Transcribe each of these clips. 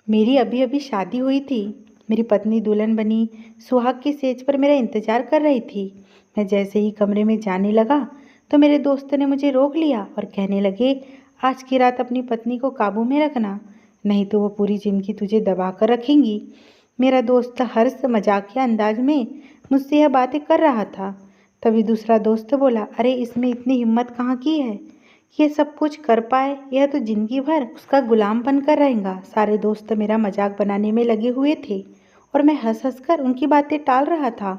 मेरी अभी अभी शादी हुई थी। मेरी पत्नी दुल्हन बनी सुहाग की सेज पर मेरा इंतजार कर रही थी। मैं जैसे ही कमरे में जाने लगा तो मेरे दोस्त ने मुझे रोक लिया और कहने लगे, आज की रात अपनी पत्नी को काबू में रखना, नहीं तो वो पूरी जिंदगी तुझे दबा कर रखेंगी। मेरा दोस्त हर्ष मजाकिया अंदाज में मुझसे यह बातें कर रहा था। तभी दूसरा दोस्त बोला, अरे इसमें इतनी हिम्मत कहाँ की है, ये सब कुछ कर पाए, यह तो जिंदगी भर उसका गुलाम बनकर रहेगा। सारे दोस्त मेरा मजाक बनाने में लगे हुए थे और मैं हंस हंस कर उनकी बातें टाल रहा था।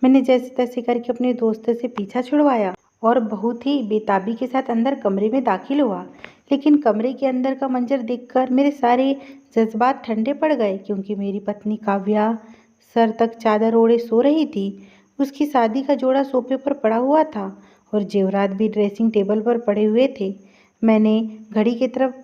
मैंने जैसे तैसे करके अपने दोस्त से पीछा छुड़वाया और बहुत ही बेताबी के साथ अंदर कमरे में दाखिल हुआ। लेकिन कमरे के अंदर का मंजर देखकर मेरे सारे जज्बात ठंडे पड़ गए, क्योंकि मेरी पत्नी काव्या सर तक चादर ओढ़े सो रही थी। उसकी शादी का जोड़ा सोफे पर पड़ा हुआ था और जेवरात भी ड्रेसिंग टेबल पर पड़े हुए थे। मैंने घड़ी की तरफ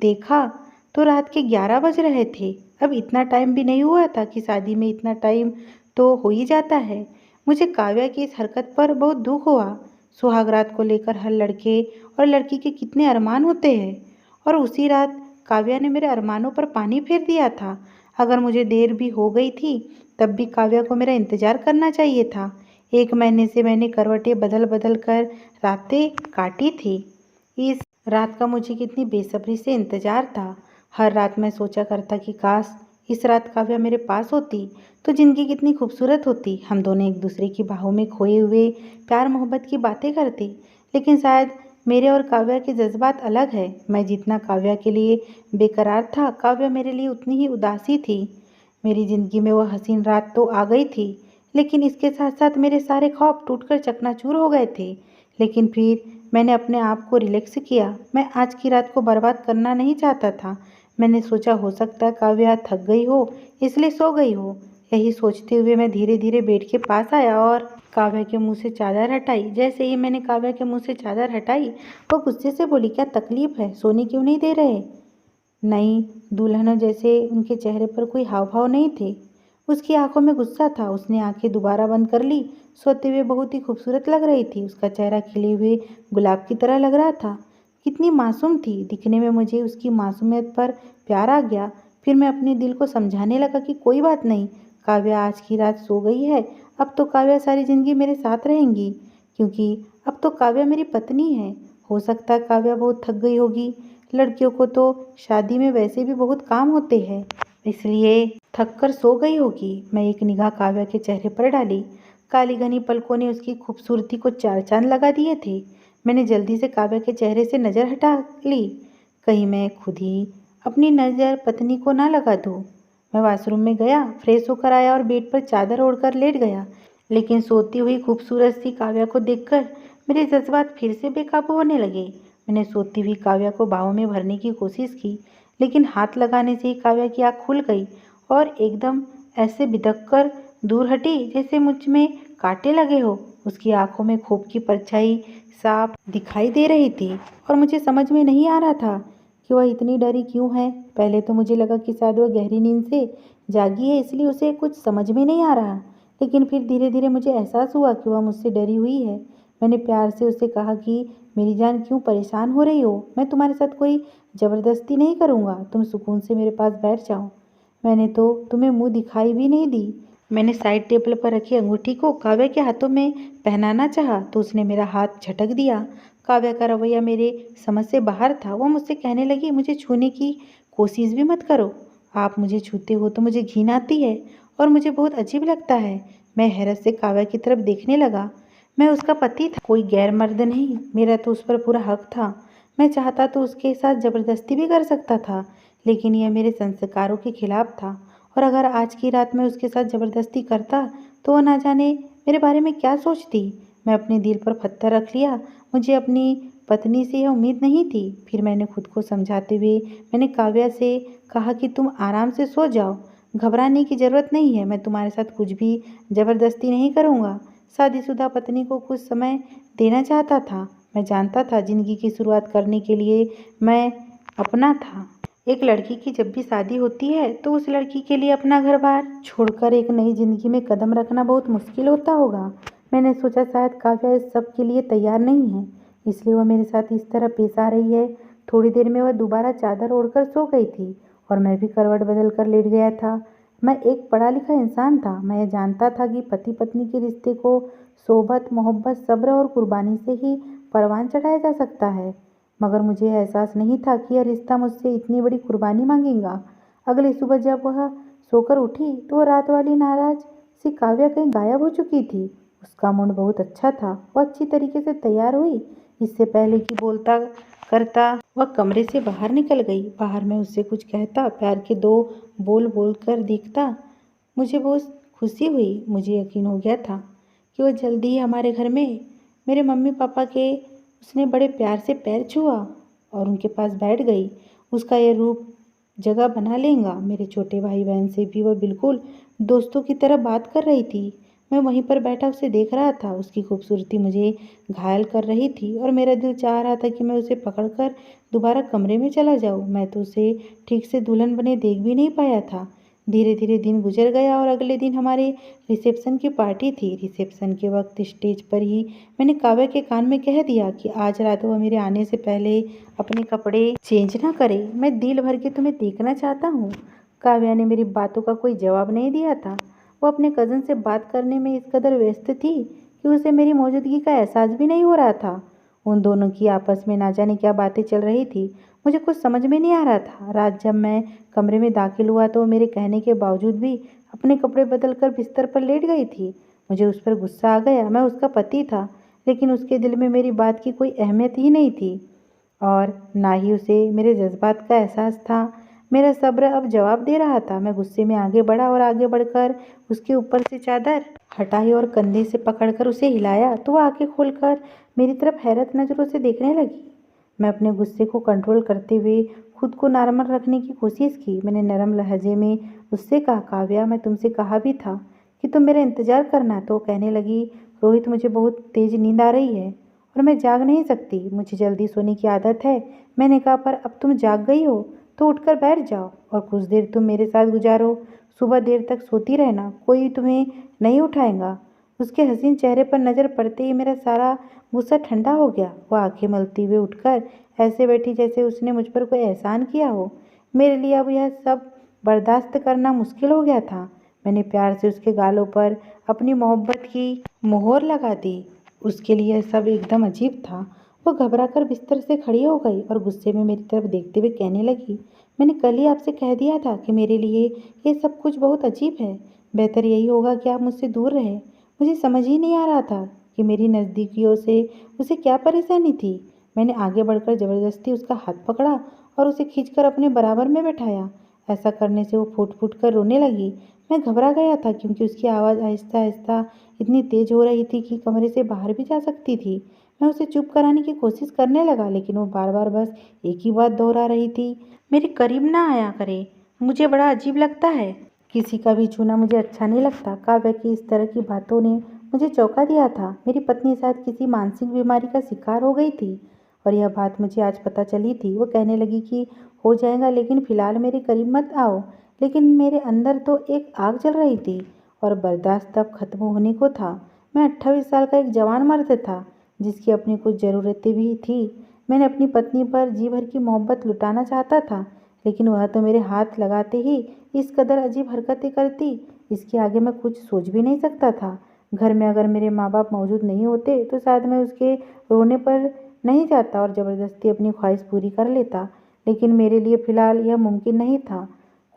देखा तो रात के 11 बज रहे थे। अब इतना टाइम भी नहीं हुआ था कि शादी में इतना टाइम तो हो ही जाता है। मुझे काव्या की इस हरकत पर बहुत दुख हुआ। सुहागरात को लेकर हर लड़के और लड़की के कितने अरमान होते हैं, और उसी रात काव्या ने मेरे अरमानों पर पानी फेर दिया था। अगर मुझे देर भी हो गई थी तब भी काव्या को मेरा इंतजार करना चाहिए था। 1 महीने से मैंने करवटें बदल बदल कर रातें काटी थी। इस रात का मुझे कितनी बेसब्री से इंतजार था। हर रात मैं सोचा करता कि काश इस रात काव्या मेरे पास होती तो ज़िंदगी कितनी खूबसूरत होती। हम दोनों एक दूसरे की बाहों में खोए हुए प्यार मोहब्बत की बातें करते। लेकिन शायद मेरे और काव्या के जज्बात अलग है। मैं जितना काव्या के लिए बेकरार था, काव्या मेरे लिए उतनी ही उदासी थी। मेरी ज़िंदगी में वह हसीन रात तो आ गई थी, लेकिन इसके साथ साथ मेरे सारे ख्वाब टूटकर चकनाचूर हो गए थे। लेकिन फिर मैंने अपने आप को रिलैक्स किया। मैं आज की रात को बर्बाद करना नहीं चाहता था। मैंने सोचा हो सकता है काव्या थक गई हो, इसलिए सो गई हो। यही सोचते हुए मैं धीरे धीरे बेड के पास आया और काव्या के मुंह से चादर हटाई। जैसे ही मैंने काव्या के मुंह से चादर हटाई, वो गुस्से से बोली, क्या तकलीफ है, सोने क्यों नहीं दे रहे? नहीं, दुल्हनों जैसे उनके चेहरे पर कोई हाव भाव नहीं थे। उसकी आंखों में गुस्सा था। उसने आंखें दोबारा बंद कर ली। सोते हुए बहुत ही खूबसूरत लग रही थी। उसका चेहरा खिले हुए गुलाब की तरह लग रहा था। कितनी मासूम थी दिखने में। मुझे उसकी मासूमियत पर प्यार आ गया। फिर मैं अपने दिल को समझाने लगा कि कोई बात नहीं, काव्या आज की रात सो गई है, अब तो काव्या सारी जिंदगी मेरे साथ रहेंगी, क्योंकि अब तो काव्या मेरी पत्नी है। हो सकता है काव्या बहुत थक गई होगी। लड़कियों को तो शादी में वैसे भी बहुत काम होते हैं, इसलिए थक कर सो गई होगी। मैं एक निगाह काव्या के चेहरे पर डाली। काली घनी पलकों ने उसकी खूबसूरती को चार चांद लगा दिए थे। मैंने जल्दी से काव्या के चेहरे से नज़र हटा ली, कहीं मैं खुद ही अपनी नज़र पत्नी को ना लगा दूँ। मैं वॉशरूम में गया, फ्रेश होकर आया और बेड पर चादर ओढ़कर लेट गया। लेकिन सोती हुई खूबसूरत सी काव्या को देखकर मेरे जज्बात फिर से बेकाबू होने लगे। मैंने सोती हुई काव्या को बाहों में भरने की कोशिश की, लेकिन हाथ लगाने से ही काव्या की आँख खुल गई और एकदम ऐसे बिदक कर दूर हटी जैसे मुझ में कांटे लगे हो। उसकी आंखों में खूब की परछाई साफ दिखाई दे रही थी और मुझे समझ में नहीं आ रहा था कि वह इतनी डरी क्यों है। पहले तो मुझे लगा कि शायद वह गहरी नींद से जागी है, इसलिए उसे कुछ समझ में नहीं आ रहा। लेकिन फिर धीरे धीरे मुझे एहसास हुआ कि वह मुझसे डरी हुई है। मैंने प्यार से उसे कहा कि मेरी जान क्यों परेशान हो रही हो, मैं तुम्हारे साथ कोई ज़बरदस्ती नहीं करूँगा, तुम सुकून से मेरे पास बैठ जाओ। मैंने तो तुम्हें मुंह दिखाई भी नहीं दी। मैंने साइड टेबल पर रखी अंगूठी को काव्या के हाथों में पहनाना चाहा तो उसने मेरा हाथ झटक दिया। काव्या का रवैया मेरे समझ से बाहर था। वो मुझसे कहने लगी, मुझे छूने की कोशिश भी मत करो, आप मुझे छूते हो तो मुझे घिन आती है और मुझे बहुत अजीब लगता है। मैं हैरत से काव्या की तरफ देखने लगा। मैं उसका पति था, कोई गैर मर्द नहीं। मेरा तो उस पर पूरा हक था। मैं चाहता तो उसके साथ ज़बरदस्ती भी कर सकता था, लेकिन यह मेरे संस्कारों के खिलाफ था। और अगर आज की रात में उसके साथ ज़बरदस्ती करता तो वो ना जाने मेरे बारे में क्या सोचती। मैं अपने दिल पर पत्थर रख लिया। मुझे अपनी पत्नी से यह उम्मीद नहीं थी। फिर मैंने खुद को समझाते हुए मैंने काव्या से कहा कि तुम आराम से सो जाओ, घबराने की ज़रूरत नहीं है, मैं तुम्हारे साथ कुछ भी ज़बरदस्ती नहीं करूँगा। शादीशुदा पत्नी को कुछ समय देना चाहता था। मैं जानता था ज़िंदगी की शुरुआत करने के लिए मैं अपना था। एक लड़की की जब भी शादी होती है तो उस लड़की के लिए अपना घर बार छोड़कर एक नई ज़िंदगी में कदम रखना बहुत मुश्किल होता होगा। मैंने सोचा शायद काव्या इस सब के लिए तैयार नहीं है, इसलिए वह मेरे साथ इस तरह पेश आ रही है। थोड़ी देर में वह दोबारा चादर ओढ़कर सो गई थी और मैं भी करवट बदल कर लेट गया था। मैं एक पढ़ा लिखा इंसान था। मैं ये जानता था कि पति पत्नी के रिश्ते को सोबत, मोहब्बत, सब्र और कुर्बानी से ही परवान चढ़ाया जा सकता है। मगर मुझे एहसास नहीं था कि यह रिश्ता मुझसे इतनी बड़ी कुर्बानी मांगेगा। अगली सुबह जब वह सोकर उठी तो वो रात वाली नाराज सी काव्या कहीं गायब हो चुकी थी। उसका मूड बहुत अच्छा था। वो अच्छी तरीके से तैयार हुई। इससे पहले कि बोलता करता वह कमरे से बाहर निकल गई। बाहर मैं उससे कुछ कहता, प्यार के दो बोल बोलकर दिखता। मुझे बहुत खुशी हुई। मुझे यकीन हो गया था कि वह जल्दी ही हमारे घर में मेरे मम्मी पापा के उसने बड़े प्यार से पैर छुआ और उनके पास बैठ गई। उसका यह रूप जगह बना लेगा। मेरे छोटे भाई बहन से भी वह बिल्कुल दोस्तों की तरह बात कर रही थी। मैं वहीं पर बैठा उसे देख रहा था। उसकी खूबसूरती मुझे घायल कर रही थी और मेरा दिल चाह रहा था कि मैं उसे पकड़कर दोबारा कमरे में चला जाऊं। मैं तो उसे ठीक से दुल्हन बने देख भी नहीं पाया था। धीरे धीरे दिन गुजर गया और अगले दिन हमारे रिसेप्शन की पार्टी थी। रिसेप्शन के वक्त स्टेज पर ही मैंने काव्या के कान में कह दिया कि आज रात वह मेरे आने से पहले अपने कपड़े चेंज ना करे। मैं दिल भर के तुम्हें देखना चाहता हूँ। काव्या ने मेरी बातों का कोई जवाब नहीं दिया था। वो अपने कज़न से बात करने में इस कदर व्यस्त थी कि उसे मेरी मौजूदगी का एहसास भी नहीं हो रहा था। उन दोनों की आपस में ना जाने क्या बातें चल रही थी। मुझे कुछ समझ में नहीं आ रहा था। रात जब मैं कमरे में दाखिल हुआ तो मेरे कहने के बावजूद भी अपने कपड़े बदलकर बिस्तर पर लेट गई थी। मुझे उस पर गुस्सा आ गया। मैं उसका पति था, लेकिन उसके दिल में मेरी बात की कोई अहमियत ही नहीं थी और ना ही उसे मेरे जज्बात का एहसास था। मेरा सब्र अब जवाब दे रहा था। मैं गुस्से में आगे बढ़ा और आगे बढ़कर उसके ऊपर से चादर हटाई और कंधे से पकड़कर उसे हिलाया तो वह आंखें खोलकर मेरी तरफ हैरत नज़रों से देखने लगी। मैं अपने गुस्से को कंट्रोल करते हुए खुद को नॉर्मल रखने की कोशिश की। मैंने नरम लहजे में उससे कहा, काव्या, मैं तुमसे कहा भी था कि तुम मेरा इंतज़ार करना। तो कहने लगी, रोहित, मुझे बहुत तेज़ नींद आ रही है और मैं जाग नहीं सकती। मुझे जल्दी सोने की आदत है। मैंने कहा, पर अब तुम जाग गई हो तो उठकर बैठ जाओ और कुछ देर तुम मेरे साथ गुजारो। सुबह देर तक सोती रहना, कोई तुम्हें नहीं उठाएगा। उसके हसीन चेहरे पर नज़र पड़ते ही मेरा सारा गुस्सा ठंडा हो गया। वह आंखें मलती हुए उठकर ऐसे बैठी जैसे उसने मुझ पर कोई एहसान किया हो। मेरे लिए अब यह सब बर्दाश्त करना मुश्किल हो गया था। मैंने प्यार से उसके गालों पर अपनी मोहब्बत की मोहर लगा दी। उसके लिए यह सब एकदम अजीब था। वो घबराकर बिस्तर से खड़ी हो गई और गुस्से में मेरी तरफ देखते हुए कहने लगी, मैंने कल ही आपसे कह दिया था कि मेरे लिए ये सब कुछ बहुत अजीब है। बेहतर यही होगा कि आप मुझसे दूर रहें। मुझे समझ ही नहीं आ रहा था कि मेरी नज़दीकियों से उसे क्या परेशानी थी। मैंने आगे बढ़कर ज़बरदस्ती उसका हाथ पकड़ा और उसे खींचकर अपने बराबर में बैठाया। ऐसा करने से वो फूट फूट कर रोने लगी। मैं घबरा गया था क्योंकि उसकी आवाज़ आहिस्ता आहिस्ता इतनी तेज़ हो रही थी कि कमरे से बाहर भी जा सकती थी। मैं उसे चुप कराने की कोशिश करने लगा, लेकिन वो बार बार बस एक ही बात दोहरा रही थी, मेरे करीब ना आया करे, मुझे बड़ा अजीब लगता है। किसी का भी छूना मुझे अच्छा नहीं लगता। काव्या की इस तरह की बातों ने मुझे चौंका दिया था। मेरी पत्नी शायद किसी मानसिक बीमारी का शिकार हो गई थी और यह बात मुझे आज पता चली थी। वो कहने लगी कि हो जाएगा, लेकिन फ़िलहाल मेरे करीब मत आओ। लेकिन मेरे अंदर तो एक आग जल रही थी और बर्दाश्त अब खत्म होने को था। मैं 28 साल का एक जवान मर्द था जिसकी अपनी कुछ ज़रूरतें भी थी। मैंने अपनी पत्नी पर जी भर की मोहब्बत लुटाना चाहता था, लेकिन वह तो मेरे हाथ लगाते ही इस कदर अजीब हरकतें करती, इसके आगे मैं कुछ सोच भी नहीं सकता था। घर में अगर मेरे माँ बाप मौजूद नहीं होते तो शायद मैं उसके रोने पर नहीं जाता और ज़बरदस्ती अपनी ख्वाहिश पूरी कर लेता, लेकिन मेरे लिए फ़िलहाल यह मुमकिन नहीं था।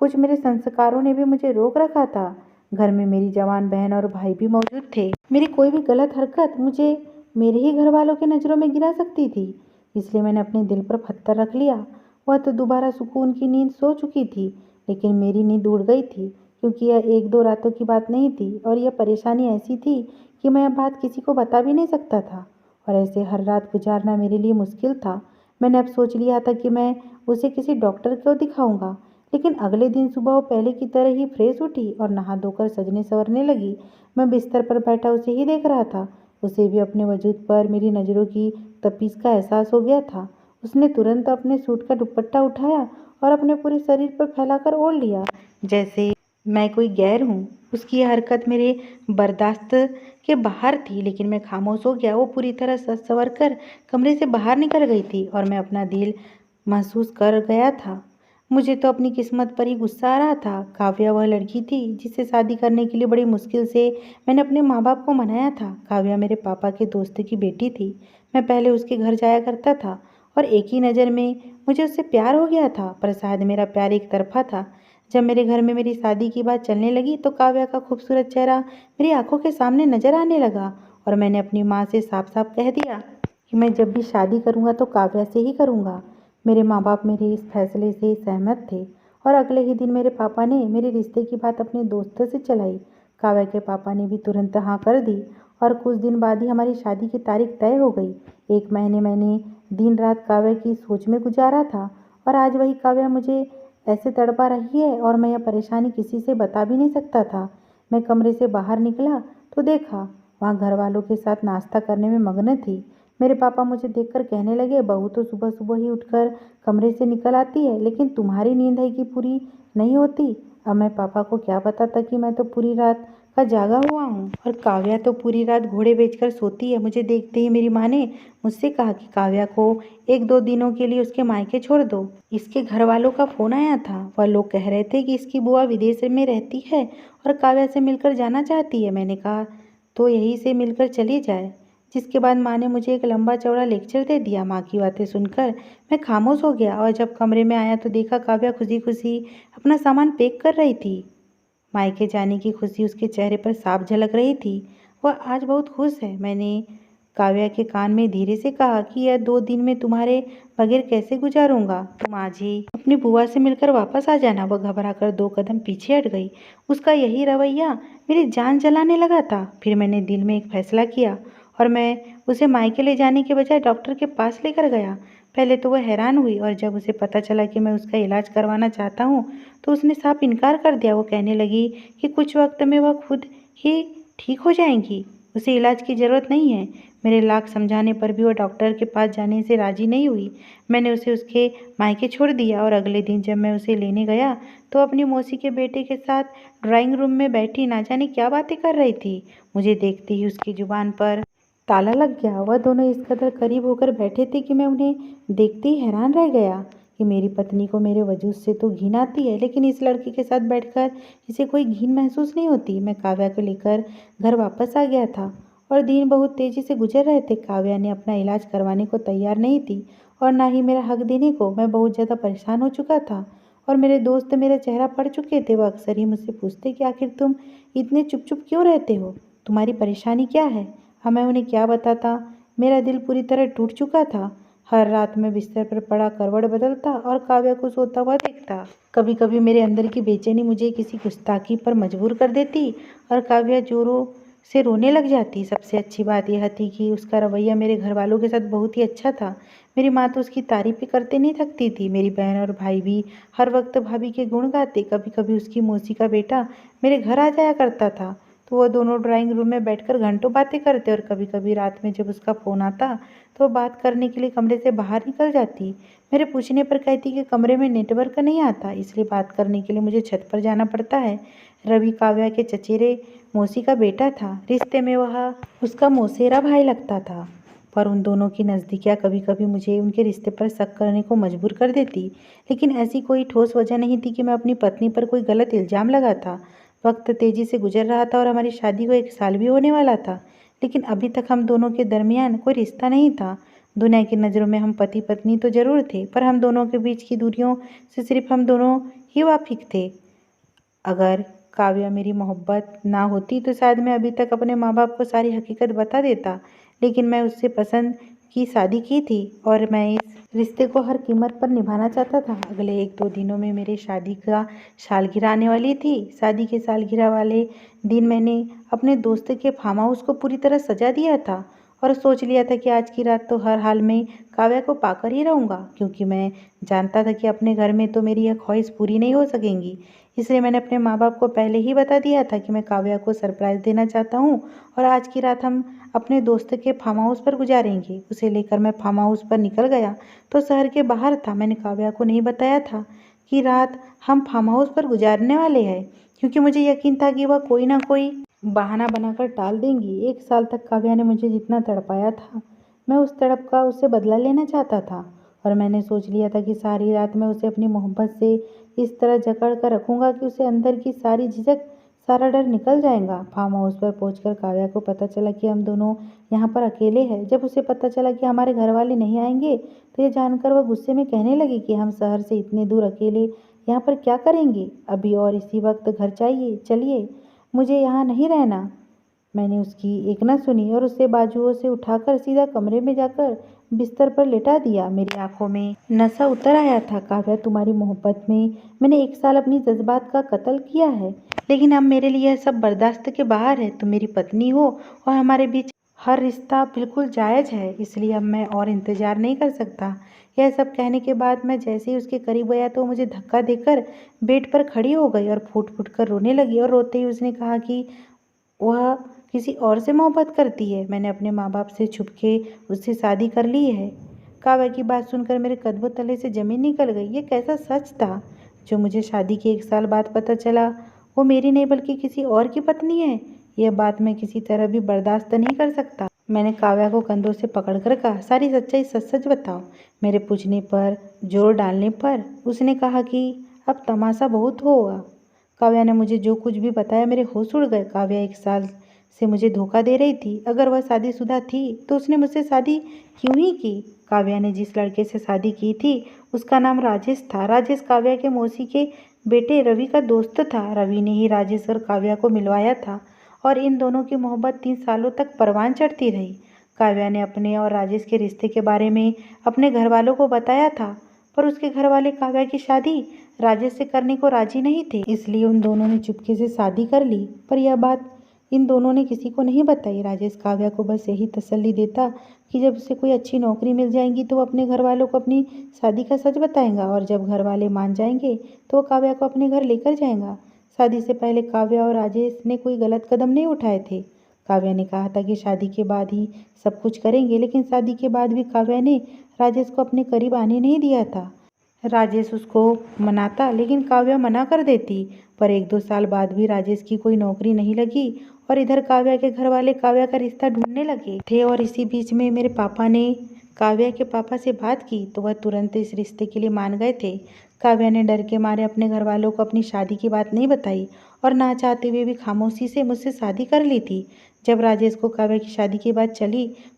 कुछ मेरे संस्कारों ने भी मुझे रोक रखा था। घर में मेरी जवान बहन और भाई भी मौजूद थे। मेरी कोई भी गलत हरकत मुझे मेरे ही घर वालों की नज़रों में गिरा सकती थी, इसलिए मैंने अपने दिल पर पत्थर रख लिया। वह तो दोबारा सुकून की नींद सो चुकी थी, लेकिन मेरी नींद उड़ गई थी, क्योंकि यह एक दो रातों की बात नहीं थी और यह परेशानी ऐसी थी कि मैं यह बात किसी को बता भी नहीं सकता था और ऐसे हर रात गुजारना मेरे लिए मुश्किल था। मैंने अब सोच लिया था कि मैं उसे किसी डॉक्टर को दिखाऊंगा, लेकिन अगले दिन सुबह वो पहले की तरह ही फ्रेश उठी और नहा धोकर सजने संवरने लगी। मैं बिस्तर पर बैठा उसे ही देख रहा था। उसे भी अपने वजूद पर मेरी नज़रों की तपिश का एहसास हो गया था। उसने तुरंत अपने सूट का दुपट्टा उठाया और अपने पूरे शरीर पर फैलाकर ओढ़ लिया, जैसे मैं कोई गैर हूँ। उसकी यह हरकत मेरे बर्दाश्त के बाहर थी, लेकिन मैं खामोश हो गया। वो पूरी तरह सज संवर कर कमरे से बाहर निकल गई थी और मैं अपना दिल महसूस कर गया था। मुझे तो अपनी किस्मत पर ही गुस्सा आ रहा था। काव्या वह लड़की थी जिससे शादी करने के लिए बड़ी मुश्किल से मैंने अपने माँ बाप को मनाया था। काव्या मेरे पापा के दोस्त की बेटी थी। मैं पहले उसके घर जाया करता था और एक ही नज़र में मुझे उससे प्यार हो गया था, पर शायद मेरा प्यार एक तरफा था। जब मेरे घर में मेरी शादी की बात चलने लगी तो काव्या का खूबसूरत चेहरा मेरी आंखों के सामने नजर आने लगा और मैंने अपनी माँ से साफ साफ कह दिया कि मैं जब भी शादी करूँगा तो काव्या से ही करूँगा। मेरे माँ बाप मेरे इस फैसले से सहमत थे और अगले ही दिन मेरे पापा ने मेरे रिश्ते की बात अपने दोस्तों से चलाई। काव्या के पापा ने भी तुरंत हाँ कर दी और कुछ दिन बाद ही हमारी शादी की तारीख तय हो गई। एक महीने मैंने दिन रात काव्या की सोच में गुजारा था और आज वही काव्या मुझे ऐसे तड़पा रही है और मैं यह परेशानी किसी से बता भी नहीं सकता था। मैं कमरे से बाहर निकला तो देखा वहाँ घर वालों के साथ नाश्ता करने में मग्न थी। मेरे पापा मुझे देखकर कहने लगे, बहू तो सुबह सुबह ही उठकर कमरे से निकल आती है, लेकिन तुम्हारी नींद है कि पूरी नहीं होती। अब मैं पापा को क्या बताता कि मैं तो पूरी रात का जागा हुआ हूँ और काव्या तो पूरी रात घोड़े बेचकर सोती है। मुझे देखते ही मेरी माँ ने मुझसे कहा कि काव्या को एक दो दिनों के लिए उसके मायके छोड़ दो। इसके घर वालों का फोन आया था। वह लोग कह रहे थे कि इसकी बुआ विदेश में रहती है और काव्या से मिलकर जाना चाहती है। मैंने कहा तो यहीं से मिलकर चली जाए। जिसके बाद माँ ने मुझे एक लंबा चौड़ा लेक्चर दे दिया। माँ की बातें सुनकर मैं खामोश हो गया और जब कमरे में आया तो देखा काव्या खुशी खुशी अपना सामान पैक कर रही थी। मायके जाने की खुशी उसके चेहरे पर साफ झलक रही थी। वह आज बहुत खुश है। मैंने काव्या के कान में धीरे से कहा कि यह 2 दिन में तुम्हारे बगैर कैसे गुजारूंगा। तुम आज ही अपनी बुआ से मिलकर वापस आ जाना। वह घबराकर 2 कदम पीछे हट गई। उसका यही रवैया मेरी जान जलाने लगा था। फिर मैंने दिल में एक फैसला किया और मैं उसे मायके ले जाने के बजाय डॉक्टर के पास लेकर गया। पहले तो वह हैरान हुई और जब उसे पता चला कि मैं उसका इलाज करवाना चाहता हूँ तो उसने साफ इनकार कर दिया। वो कहने लगी कि कुछ वक्त में वह खुद ही ठीक हो जाएंगी, उसे इलाज की ज़रूरत नहीं है। मेरे लाख समझाने पर भी वह डॉक्टर के पास जाने से राज़ी नहीं हुई। मैंने उसे उसके मायके छोड़ दिया और अगले दिन जब मैं उसे लेने गया तो अपनी मौसी के बेटे के साथ ड्राइंग रूम में बैठी ना जाने क्या बातें कर रही थी। मुझे देखते ही उसकी जुबान पर ताला लग गया। वह दोनों इस कदर करीब होकर बैठे थे कि मैं उन्हें देखते ही हैरान रह गया कि मेरी पत्नी को मेरे वजूद से तो घिन आती है, लेकिन इस लड़के के साथ बैठकर इसे कोई घिन महसूस नहीं होती। मैं काव्या को लेकर घर वापस आ गया था और दिन बहुत तेजी से गुजर रहे थे। काव्या ने अपना इलाज करवाने को तैयार नहीं थी और ना ही मेरा हक देने को। मैं बहुत ज़्यादा परेशान हो चुका था और मेरे दोस्त मेरा चेहरा पढ़ चुके थे। वह अक्सर ही मुझसे पूछते कि आखिर तुम इतने चुप चुप क्यों रहते हो, तुम्हारी परेशानी क्या है। हाँ, मैं उन्हें क्या बताता। मेरा दिल पूरी तरह टूट चुका था। हर रात मैं बिस्तर पर पड़ा करवट बदलता और काव्या को सोता हुआ देखता। कभी कभी मेरे अंदर की बेचैनी मुझे किसी गुस्ताखी पर मजबूर कर देती और काव्या जोरों से रोने लग जाती। सबसे अच्छी बात यह थी कि उसका रवैया मेरे घर वालों के साथ बहुत ही अच्छा था। मेरी माँ तो उसकी तारीफें करते नहीं थकती थी। मेरी बहन और भाई भी हर वक्त भाभी के गुण गाते। कभी कभी उसकी मौसी का बेटा मेरे घर आ जाया करता था तो वह दोनों ड्राइंग रूम में बैठकर घंटों बातें करते और कभी कभी रात में जब उसका फ़ोन आता तो बात करने के लिए कमरे से बाहर निकल जाती। मेरे पूछने पर कहती कि कमरे में नेटवर्क नहीं आता, इसलिए बात करने के लिए मुझे छत पर जाना पड़ता है। रवि काव्या के चचेरे मौसी का बेटा था। रिश्ते में वह उसका मौसेरा भाई लगता था, पर उन दोनों की नज़दीकियाँ कभी कभी मुझे उनके रिश्ते पर शक करने को मजबूर कर देती। लेकिन ऐसी कोई ठोस वजह नहीं थी कि मैं अपनी पत्नी पर कोई गलत इल्ज़ाम लगाता। वक्त तेज़ी से गुजर रहा था और हमारी शादी को 1 साल भी होने वाला था, लेकिन अभी तक हम दोनों के दरमियान कोई रिश्ता नहीं था। दुनिया की नज़रों में हम पति पत्नी तो ज़रूर थे, पर हम दोनों के बीच की दूरियों से सिर्फ हम दोनों ही वाकिफ थे। अगर काव्या मेरी मोहब्बत ना होती तो शायद मैं अभी तक अपने माँ बाप को सारी हकीकत बता देता, लेकिन मैं उससे पसंद की शादी की थी और मैं इस रिश्ते को हर कीमत पर निभाना चाहता था। अगले 1-2 दिनों में मेरी शादी का सालगिरह आने वाली थी। शादी के सालगिरह वाले दिन मैंने अपने दोस्त के फार्म हाउस को पूरी तरह सजा दिया था और सोच लिया था कि आज की रात तो हर हाल में काव्या को पाकर ही रहूँगा, क्योंकि मैं जानता था कि अपने घर में तो मेरी यह ख्वाहिश पूरी नहीं हो सकेंगी। इसलिए मैंने अपने माँ बाप को पहले ही बता दिया था कि मैं काव्या को सरप्राइज़ देना चाहता हूँ और आज की रात हम अपने दोस्त के फार्म हाउस पर गुजारेंगे। उसे लेकर मैं फार्म हाउस पर निकल गया तो शहर के बाहर था। मैंने काव्या को नहीं बताया था कि रात हम फार्म हाउस पर गुजारने वाले हैं, क्योंकि मुझे यकीन था कि वह कोई ना कोई बहाना बनाकर टाल देंगी। 1 साल तक काव्या ने मुझे जितना तड़पाया था, मैं उस तड़प का उससे बदला लेना चाहता था और मैंने सोच लिया था कि सारी रात मैं उसे अपनी मोहब्बत से इस तरह जकड़ कर रखूँगा कि उसे अंदर की सारी झिझक, सारा डर निकल जाएगा। फार्म हाउस पर पहुंचकर काव्या को पता चला कि हम दोनों यहाँ पर अकेले हैं। जब उसे पता चला कि हमारे घर वाले नहीं आएंगे तो ये जानकर वह गुस्से में कहने लगी कि हम शहर से इतने दूर अकेले यहाँ पर क्या करेंगे, अभी और इसी वक्त घर चाहिए, चलिए, मुझे यहाँ नहीं रहना। मैंने उसकी एक न सुनी और उसे बाजुओं से उठाकर सीधा कमरे में जाकर बिस्तर पर लेटा दिया। मेरी आंखों में नशा उतर आया था। काव्या, तुम्हारी मोहब्बत में मैंने 1 साल अपनी जज्बात का कत्ल किया है, लेकिन अब मेरे लिए यह सब बर्दाश्त के बाहर है। तुम मेरी पत्नी हो और हमारे बीच हर रिश्ता बिल्कुल जायज़ है, इसलिए अब मैं और इंतज़ार नहीं कर सकता। यह सब कहने के बाद मैं जैसे ही उसके करीब गया तो मुझे धक्का देकर बेड पर खड़ी हो गई और फूट फूट कर रोने लगी। और रोते ही उसने कहा कि वह किसी और से मोहब्बत करती है। मैंने अपने माँ बाप से छुपके उससे शादी कर ली है। काव्या की बात सुनकर मेरे कदमों तले से ज़मीन निकल गई। ये कैसा सच था जो मुझे शादी के 1 साल बाद पता चला? वो मेरी नहीं बल्कि किसी और की पत्नी है। यह बात मैं किसी तरह भी बर्दाश्त नहीं कर सकता। मैंने काव्या को कंधों से पकड़कर कहा, सारी सच्चाई सच सच बताओ। मेरे पूछने पर जोर डालने पर उसने कहा कि अब तमाशा बहुत हुआ। काव्या ने मुझे जो कुछ भी बताया मेरे होश उड़ गए। काव्या 1 साल से मुझे धोखा दे रही थी। अगर वह शादीशुदा थी तो उसने मुझसे शादी क्यों ही की? काव्या ने जिस लड़के से शादी की थी उसका नाम राजेश था। राजेश काव्या के मौसी के बेटे रवि का दोस्त था। रवि ने ही राजेश और काव्या को मिलवाया था और इन दोनों की मोहब्बत 3 सालों तक परवान चढ़ती रही। काव्या ने अपने और राजेश के रिश्ते के बारे में अपने घर वालों को बताया था, पर उसके घर वाले काव्या की शादी राजेश से करने को राजी नहीं थे, इसलिए उन दोनों ने चुपके से शादी कर ली। पर यह बात इन दोनों ने किसी को नहीं बताई। राजेश काव्या को बस यही तसल्ली देता कि जब उसे कोई अच्छी नौकरी मिल जाएगी तो वो अपने घर वालों को अपनी शादी का सच बताएगा और जब घर वाले मान जाएंगे तो वो काव्या को अपने घर लेकर जाएगा। शादी से पहले काव्या और राजेश ने कोई गलत कदम नहीं उठाए थे। काव्या ने कहा था कि शादी के बाद ही सब कुछ करेंगे, लेकिन शादी के बाद भी काव्या ने राजेश को अपने करीब आने नहीं दिया था। राजेश उसको मनाता लेकिन काव्या मना कर देती। पर 1-2 साल बाद भी राजेश की कोई नौकरी नहीं लगी और इधर काव्या के घर वाले काव्या का रिश्ता ढूंढने लगे थे। और इसी बीच में मेरे पापा ने काव्या के पापा से बात की तो वह तुरंत इस रिश्ते के लिए मान गए थे। काव्या ने डर के मारे अपने घर वालों को अपनी शादी की बात नहीं बताई और ना चाहते हुए भी खामोशी से मुझसे शादी कर ली थी। जब राजेश को काव्या की शादी की बात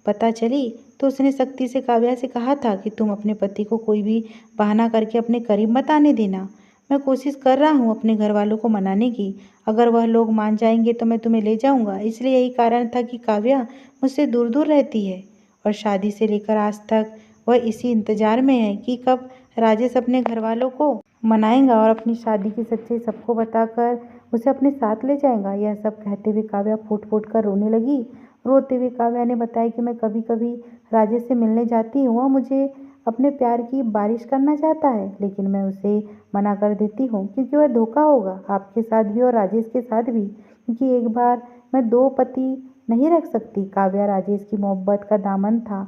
पता चली तो उसने सख्ती से काव्या से कहा था कि तुम अपने पति को कोई भी बहाना करके अपने करीब मत आने देना। मैं कोशिश कर रहा हूँ अपने घर वालों को मनाने की। अगर वह लोग मान जाएंगे तो मैं तुम्हें ले जाऊँगा। इसलिए यही कारण था कि काव्या मुझसे दूर दूर रहती है और शादी से लेकर आज तक वह इसी इंतज़ार में है कि कब राजेश अपने घर वालों को मनाएगा और अपनी शादी की सच्चाई सबको बताकर उसे अपने साथ ले जाएगा। यह सब कहते हुए काव्या फूट फूट कर रोने लगी। रोते हुए काव्या ने बताया कि मैं कभी कभी राजेश से मिलने जाती हूँ, वह मुझे अपने प्यार की बारिश करना चाहता है, लेकिन मैं उसे मना कर देती हूँ क्योंकि वह धोखा होगा आपके साथ भी और राजेश के साथ भी, क्योंकि एक बार मैं 2 पति नहीं रख सकती। काव्या राजेश की मोहब्बत का दामन था।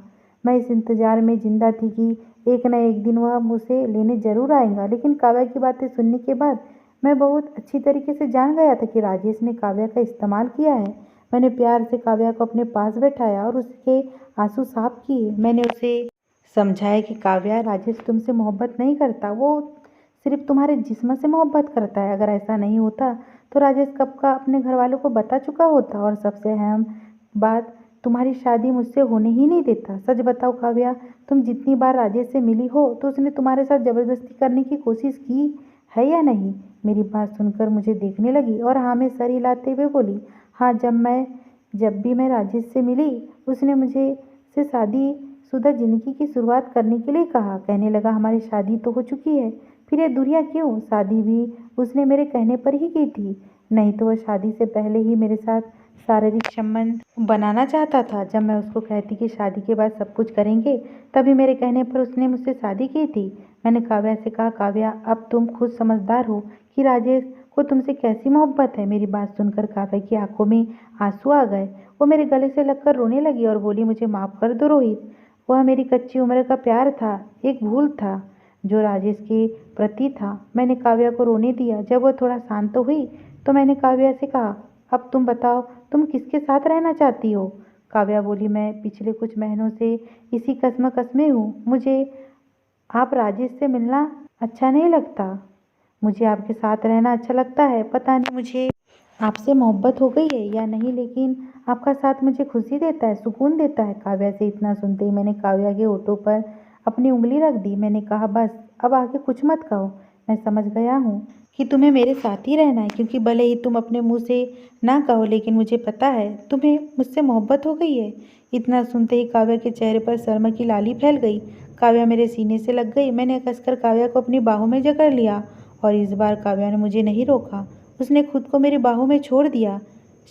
मैं इस इंतजार में जिंदा थी कि एक न एक दिन वह मुझे लेने जरूर आएगा। लेकिन काव्या की बातें सुनने के बाद मैं बहुत अच्छी तरीके से जान गया था कि राजेश ने काव्या का इस्तेमाल किया है। मैंने प्यार से काव्या को अपने पास बैठाया और उसके आंसू साफ किए। मैंने उसे समझाया कि काव्या, राजेश तुमसे मोहब्बत नहीं करता, वो सिर्फ तुम्हारे जिस्म से मोहब्बत करता है। अगर ऐसा नहीं होता तो राजेश कब का अपने घर वालों को बता चुका होता और सबसे अहम बात, तुम्हारी शादी मुझसे होने ही नहीं देता। सच बताओ काव्या, तुम जितनी बार राजेश से मिली हो तो उसने तुम्हारे साथ जबरदस्ती करने की कोशिश की है या नहीं? मेरी बात सुनकर मुझे देखने लगी और हाँ में सर हिलाते हुए बोली, हाँ, जब भी मैं राजेश से मिली उसने मुझे से शादीशुदा जिंदगी की शुरुआत करने के लिए कहा। कहने लगा हमारी शादी तो हो चुकी है, फिर ये दूरियां क्यों? शादी भी उसने मेरे कहने पर ही की थी, नहीं तो वह शादी से पहले ही मेरे साथ शारीरिक संबंध बनाना चाहता था। जब मैं उसको कहती कि शादी के बाद सब कुछ करेंगे, तभी मेरे कहने पर उसने मुझसे शादी की थी। मैंने काव्या से कहा, काव्या, अब तुम खुद समझदार हो कि राजेश को तुमसे कैसी मोहब्बत है। मेरी बात सुनकर काव्या की आंखों में आंसू आ गए। वो मेरे गले से लगकर रोने लगी और बोली, मुझे माफ़ कर दो रोहित, वह मेरी कच्ची उम्र का प्यार था, एक भूल था जो राजेश के प्रति था। मैंने काव्या को रोने दिया। जब वह थोड़ा शांत हुई तो मैंने काव्या से कहा, अब तुम बताओ, तुम किसके साथ रहना चाहती हो? काव्या बोली, मैं पिछले कुछ महीनों से इसी कश्मकश में हूँ। मुझे आप राजेश से मिलना अच्छा नहीं लगता। मुझे आपके साथ रहना अच्छा लगता है। पता नहीं मुझे आपसे मोहब्बत हो गई है या नहीं, लेकिन आपका साथ मुझे खुशी देता है, सुकून देता है। काव्या से इतना सुनते ही मैंने काव्या के होठों पर अपनी उंगली रख दी। मैंने कहा, बस अब आगे कुछ मत कहो। मैं समझ गया हूँ कि तुम्हें मेरे साथ ही रहना है, क्योंकि भले ही तुम अपने मुंह से ना कहो, लेकिन मुझे पता है तुम्हें मुझसे मोहब्बत हो गई है। इतना सुनते ही काव्या के चेहरे पर शर्म की लाली फैल गई। काव्या मेरे सीने से लग गई। मैंने कसकर काव्या को अपनी बाहों में जकड़ लिया और इस बार काव्या ने मुझे नहीं रोका। उसने खुद को मेरी बाहों में छोड़ दिया।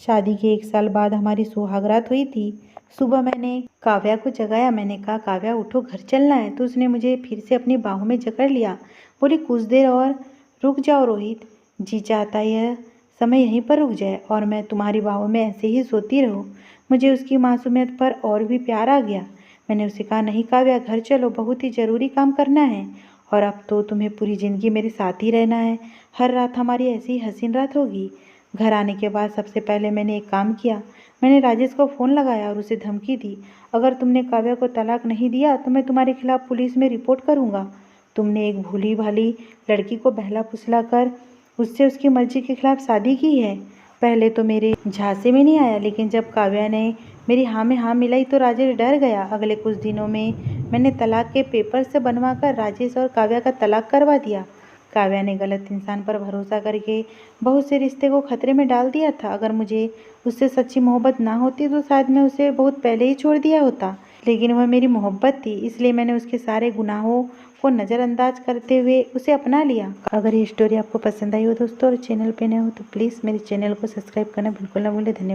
शादी के 1 साल बाद हमारी सुहागरात हुई थी। सुबह मैंने काव्या को जगाया। मैंने कहा, काव्या उठो, घर चलना है। तो उसने मुझे फिर से अपनी बाहों में जकड़ लिया। बोली, कुछ देर और रुक जाओ रोहित। जी चाहता यह समय यहीं पर रुक जाए और मैं तुम्हारी बाहों में ऐसे ही सोती रहूं। मुझे उसकी मासूमियत पर और भी प्यार आ गया। मैंने उसे कहा, नहीं काव्या, घर चलो, बहुत ही ज़रूरी काम करना है और अब तो तुम्हें पूरी ज़िंदगी मेरे साथ ही रहना है। हर रात हमारी ऐसी ही हसीन रात होगी। घर आने के बाद सबसे पहले मैंने एक काम किया। मैंने राजेश को फ़ोन लगाया और उसे धमकी दी, अगर तुमने काव्या को तलाक नहीं दिया तो मैं तुम्हारे खिलाफ़ पुलिस में रिपोर्ट करूँगा। तुमने एक भोली भाली लड़की को बहला फुसला कर उससे उसकी मर्जी के खिलाफ शादी की है। पहले तो मेरे झांसे में नहीं आया, लेकिन जब काव्या ने मेरी हाँ में हाँ मिलाई तो राजेश डर गया। अगले कुछ दिनों में मैंने तलाक के पेपर से बनवाकर राजेश और काव्या का तलाक करवा दिया। काव्या ने गलत इंसान पर भरोसा करके बहुत से रिश्ते को खतरे में डाल दिया था। अगर मुझे उससे सच्ची मोहब्बत ना होती तो शायद मैं उसे बहुत पहले ही छोड़ दिया होता, लेकिन वह मेरी मोहब्बत थी, इसलिए मैंने उसके सारे गुनाहों को नज़रअंदाज करते हुए उसे अपना लिया। अगर ये स्टोरी आपको पसंद आई हो दोस्तों और चैनल पे नए हो तो प्लीज़ मेरे चैनल को सब्सक्राइब करना बिल्कुल ना भूलें। धन्यवाद।